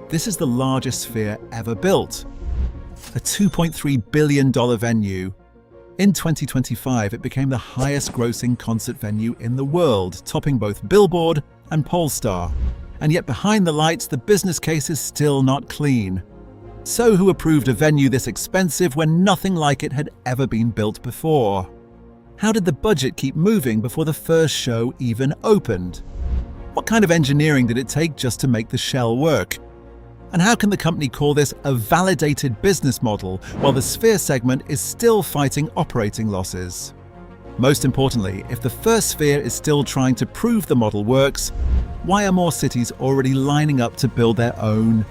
This is the largest sphere ever built, a $2.3 billion venue. In 2025, it became the highest-grossing concert venue in the world, topping both Billboard and Polestar. And yet behind the lights, the business case is still not clean. So who approved a venue this expensive when nothing like it had ever been built before? How did the budget keep moving before the first show even opened? What kind of engineering did it take just to make the shell work? And how can the company call this a validated business model while the Sphere segment is still fighting operating losses? Most importantly, if the first Sphere is still trying to prove the model works, why are more cities already lining up to build their own?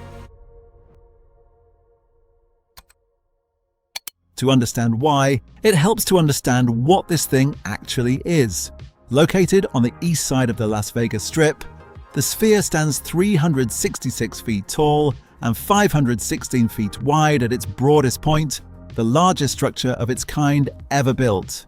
To understand why, it helps to understand what this thing actually is. Located on the east side of the Las Vegas Strip, the Sphere stands 366 feet tall and 516 feet wide at its broadest point, the largest structure of its kind ever built.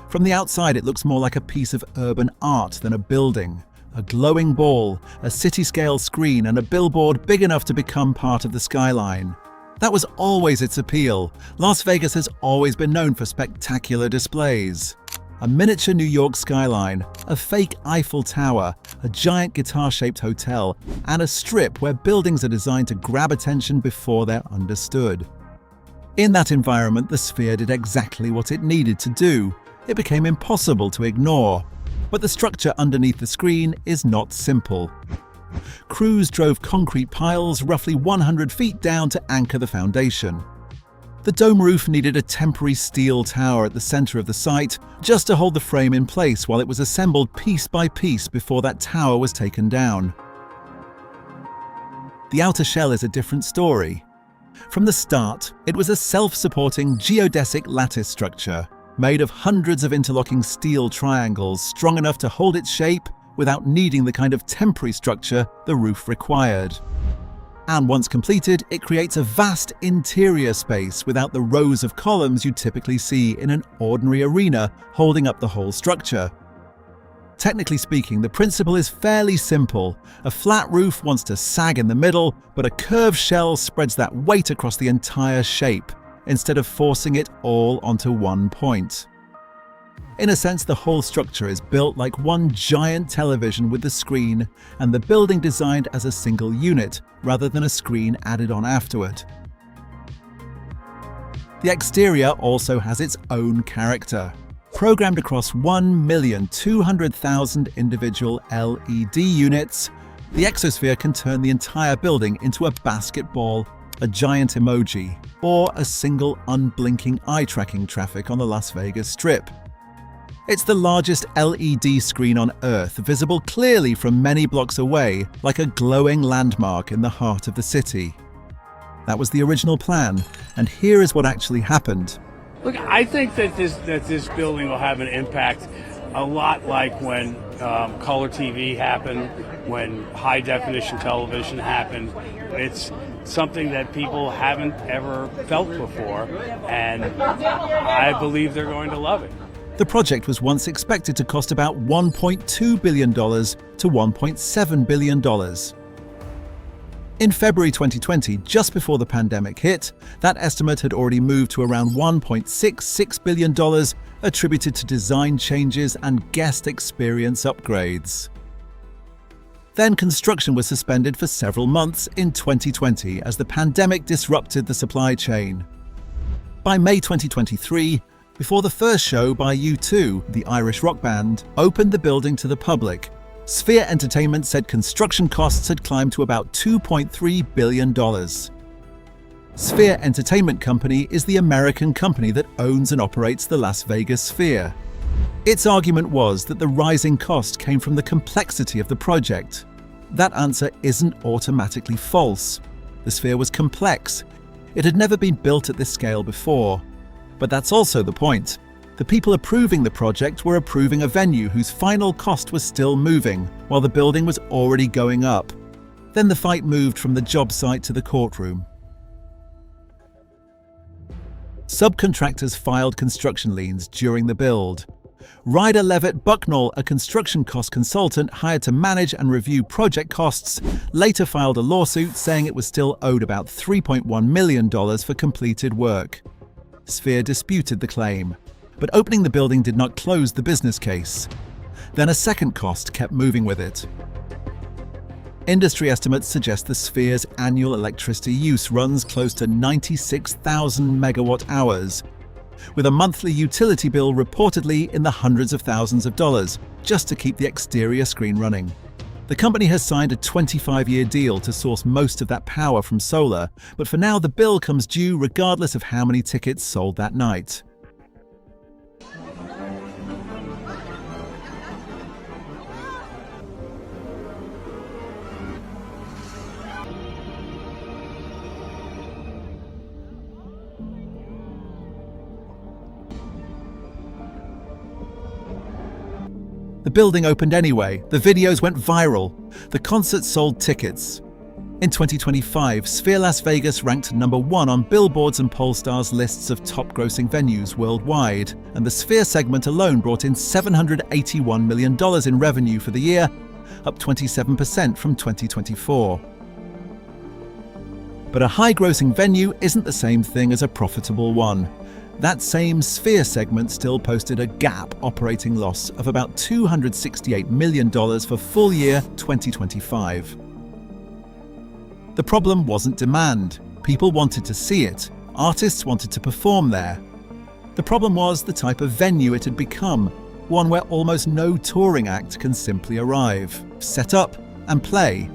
From the outside, it looks more like a piece of urban art than a building. A glowing ball, a city-scale screen, and a billboard big enough to become part of the skyline. That was always its appeal. Las Vegas has always been known for spectacular displays. A miniature New York skyline, a fake Eiffel Tower, a giant guitar-shaped hotel, and a strip where buildings are designed to grab attention before they're understood. In that environment, the Sphere did exactly what it needed to do. It became impossible to ignore. But the structure underneath the screen is not simple. Crews drove concrete piles roughly 100 feet down to anchor the foundation. The dome roof needed a temporary steel tower at the center of the site just to hold the frame in place while it was assembled piece by piece before that tower was taken down. The outer shell is a different story. From the start, it was a self-supporting geodesic lattice structure made of hundreds of interlocking steel triangles strong enough to hold its shape without needing the kind of temporary structure the roof required. And once completed, it creates a vast interior space without the rows of columns you typically see in an ordinary arena holding up the whole structure. Technically speaking, the principle is fairly simple. A flat roof wants to sag in the middle, but a curved shell spreads that weight across the entire shape, instead of forcing it all onto one point. In a sense, the whole structure is built like one giant television with the screen and the building designed as a single unit, rather than a screen added on afterward. The exterior also has its own character. Programmed across 1,200,000 individual LED units, the Exosphere can turn the entire building into a basketball, a giant emoji, or a single unblinking eye-tracking traffic on the Las Vegas Strip. It's the largest LED screen on Earth, visible clearly from many blocks away, like a glowing landmark in the heart of the city. That was the original plan, and here is what actually happened. Look, I think that this building will have an impact a lot like when color TV happened, when high definition television happened. It's something that people haven't ever felt before, and I believe they're going to love it. The project was once expected to cost about $1.2 billion to $1.7 billion. In February 2020, just before the pandemic hit, that estimate had already moved to around $1.66 billion, attributed to design changes and guest experience upgrades. Then construction was suspended for several months in 2020 as the pandemic disrupted the supply chain. By May 2023, before the first show by U2, the Irish rock band, opened the building to the public, Sphere Entertainment said construction costs had climbed to about $2.3 billion. Sphere Entertainment Company is the American company that owns and operates the Las Vegas Sphere. Its argument was that the rising cost came from the complexity of the project. That answer isn't automatically false. The Sphere was complex. It had never been built at this scale before. But that's also the point. The people approving the project were approving a venue whose final cost was still moving, while the building was already going up. Then the fight moved from the job site to the courtroom. Subcontractors filed construction liens during the build. Ryder Levitt Bucknall, a construction cost consultant hired to manage and review project costs, later filed a lawsuit saying it was still owed about $3.1 million for completed work. Sphere disputed the claim, but opening the building did not close the business case. Then a second cost kept moving with it. Industry estimates suggest the Sphere's annual electricity use runs close to 96,000 megawatt hours, with a monthly utility bill reportedly in the hundreds of thousands of dollars just to keep the exterior screen running. The company has signed a 25-year deal to source most of that power from solar, but for now the bill comes due regardless of how many tickets sold that night. The building opened anyway, the videos went viral, the concert sold tickets. In 2025, Sphere Las Vegas ranked #1 on Billboard's and Pollstar's lists of top-grossing venues worldwide, and the Sphere segment alone brought in $781 million in revenue for the year, up 27% from 2024. But a high-grossing venue isn't the same thing as a profitable one. That same Sphere segment still posted a GAAP operating loss of about $268 million for full year 2025. The problem wasn't demand. People wanted to see it. Artists wanted to perform there. The problem was the type of venue it had become, one where almost no touring act can simply arrive, set up, and play.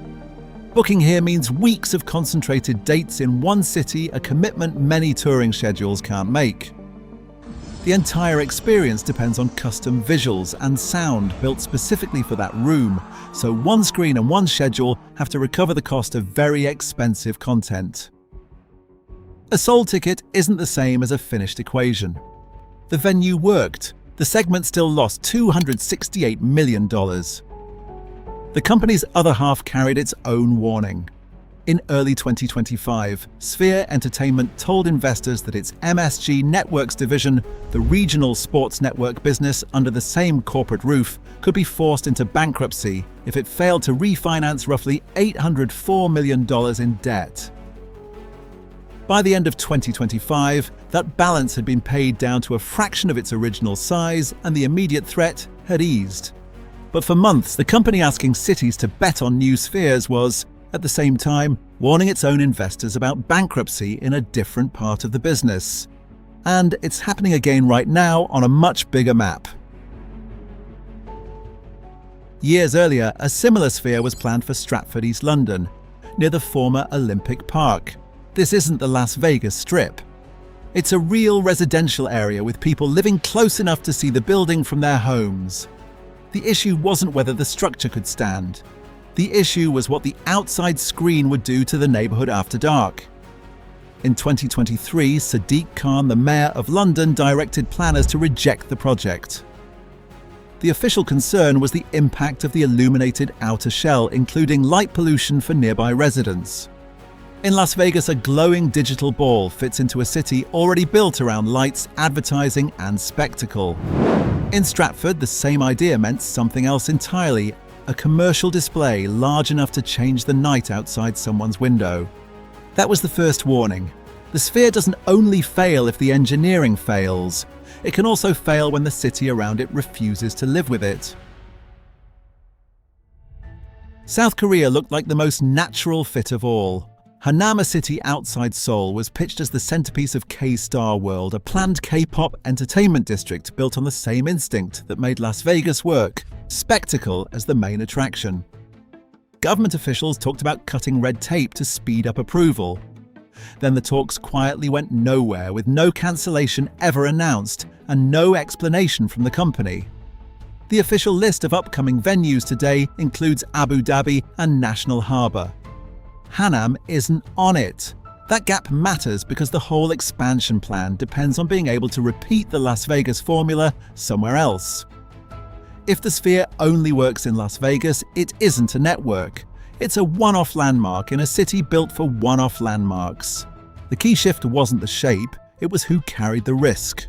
Booking here means weeks of concentrated dates in one city, a commitment many touring schedules can't make. The entire experience depends on custom visuals and sound built specifically for that room, so one screen and one schedule have to recover the cost of very expensive content. A sold ticket isn't the same as a finished equation. The venue worked. The segment still lost $268 million. The company's other half carried its own warning. In early 2025, Sphere Entertainment told investors that its MSG Networks division, the regional sports network business under the same corporate roof, could be forced into bankruptcy if it failed to refinance roughly $804 million in debt. By the end of 2025, that balance had been paid down to a fraction of its original size and the immediate threat had eased. But for months, the company asking cities to bet on new Spheres was, at the same time, warning its own investors about bankruptcy in a different part of the business. And it's happening again right now on a much bigger map. Years earlier, a similar Sphere was planned for Stratford, East London, near the former Olympic Park. This isn't the Las Vegas Strip. It's a real residential area with people living close enough to see the building from their homes. The issue wasn't whether the structure could stand. The issue was what the outside screen would do to the neighbourhood after dark. In 2023, Sadiq Khan, the Mayor of London, directed planners to reject the project. The official concern was the impact of the illuminated outer shell, including light pollution for nearby residents. In Las Vegas, a glowing digital ball fits into a city already built around lights, advertising, and spectacle. In Stratford, the same idea meant something else entirely, a commercial display large enough to change the night outside someone's window. That was the first warning. The Sphere doesn't only fail if the engineering fails. It can also fail when the city around it refuses to live with it. South Korea looked like the most natural fit of all. Hanama City outside Seoul was pitched as the centerpiece of K-Star World, a planned K-pop entertainment district built on the same instinct that made Las Vegas work, spectacle as the main attraction. Government officials talked about cutting red tape to speed up approval. Then the talks quietly went nowhere, with no cancellation ever announced and no explanation from the company. The official list of upcoming venues today includes Abu Dhabi and National Harbour. Hanam isn't on it. That gap matters because the whole expansion plan depends on being able to repeat the Las Vegas formula somewhere else. If the Sphere only works in Las Vegas, it isn't a network. It's a one-off landmark in a city built for one-off landmarks. The key shift wasn't the shape, it was who carried the risk.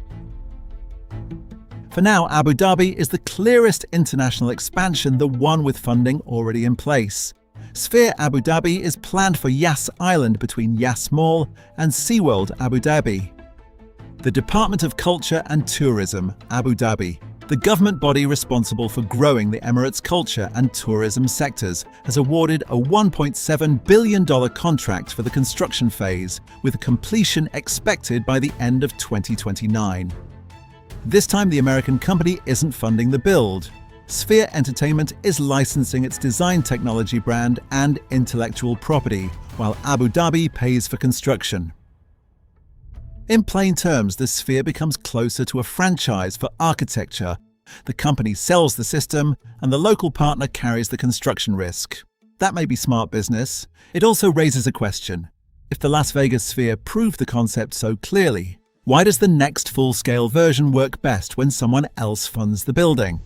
For now, Abu Dhabi is the clearest international expansion, the one with funding already in place. Sphere Abu Dhabi is planned for Yas Island between Yas Mall and SeaWorld Abu Dhabi. The Department of Culture and Tourism, Abu Dhabi, the government body responsible for growing the Emirates' culture and tourism sectors, has awarded a $1.7 billion contract for the construction phase, with completion expected by the end of 2029. This time the American company isn't funding the build. Sphere Entertainment is licensing its design technology brand and intellectual property, while Abu Dhabi pays for construction. In plain terms, the Sphere becomes closer to a franchise for architecture. The company sells the system, and the local partner carries the construction risk. That may be smart business. It also raises a question. If the Las Vegas Sphere proved the concept so clearly, why does the next full-scale version work best when someone else funds the building?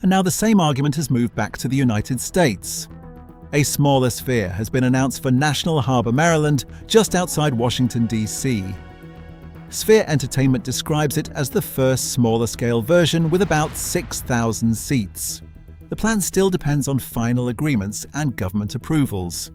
And now the same argument has moved back to the United States. A smaller Sphere has been announced for National Harbor, Maryland, just outside Washington, D.C. Sphere Entertainment describes it as the first smaller-scale version with about 6,000 seats. The plan still depends on final agreements and government approvals.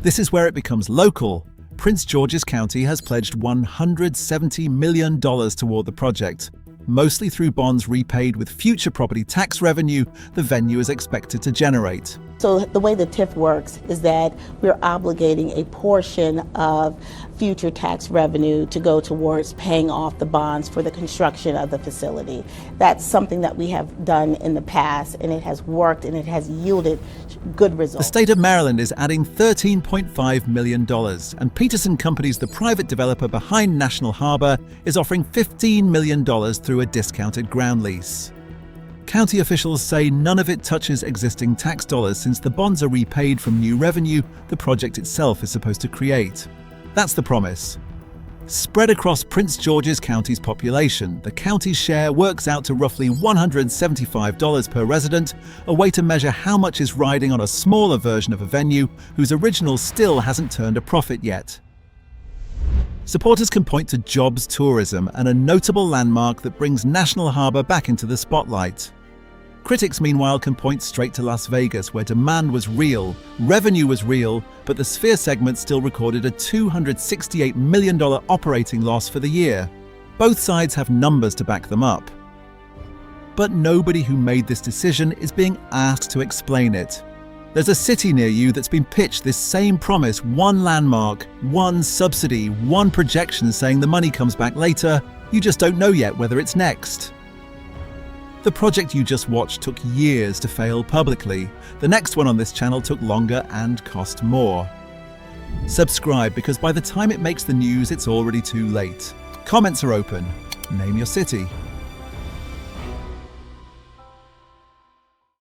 This is where it becomes local. Prince George's County has pledged $170 million toward the project. Mostly through bonds repaid with future property tax revenue the venue is expected to generate. So the way the TIF works is that we're obligating a portion of future tax revenue to go towards paying off the bonds for the construction of the facility. That's something that we have done in the past, and it has worked and it has yielded good results. The state of Maryland is adding $13.5 million, and Peterson Companies, the private developer behind National Harbor, is offering $15 million through a discounted ground lease. County officials say none of it touches existing tax dollars since the bonds are repaid from new revenue the project itself is supposed to create. That's the promise. Spread across Prince George's County's population, the county's share works out to roughly $175 per resident, a way to measure how much is riding on a smaller version of a venue whose original still hasn't turned a profit yet. Supporters can point to jobs tourism and a notable landmark that brings National Harbor back into the spotlight. Critics, meanwhile, can point straight to Las Vegas, where demand was real, revenue was real, but the Sphere segment still recorded a $268 million operating loss for the year. Both sides have numbers to back them up. But nobody who made this decision is being asked to explain it. There's a city near you that's been pitched this same promise, one landmark, one subsidy, one projection saying the money comes back later. You just don't know yet whether it's next. The project you just watched took years to fail publicly. The next one on this channel took longer and cost more. Subscribe, because by the time it makes the news, it's already too late. Comments are open. Name your city.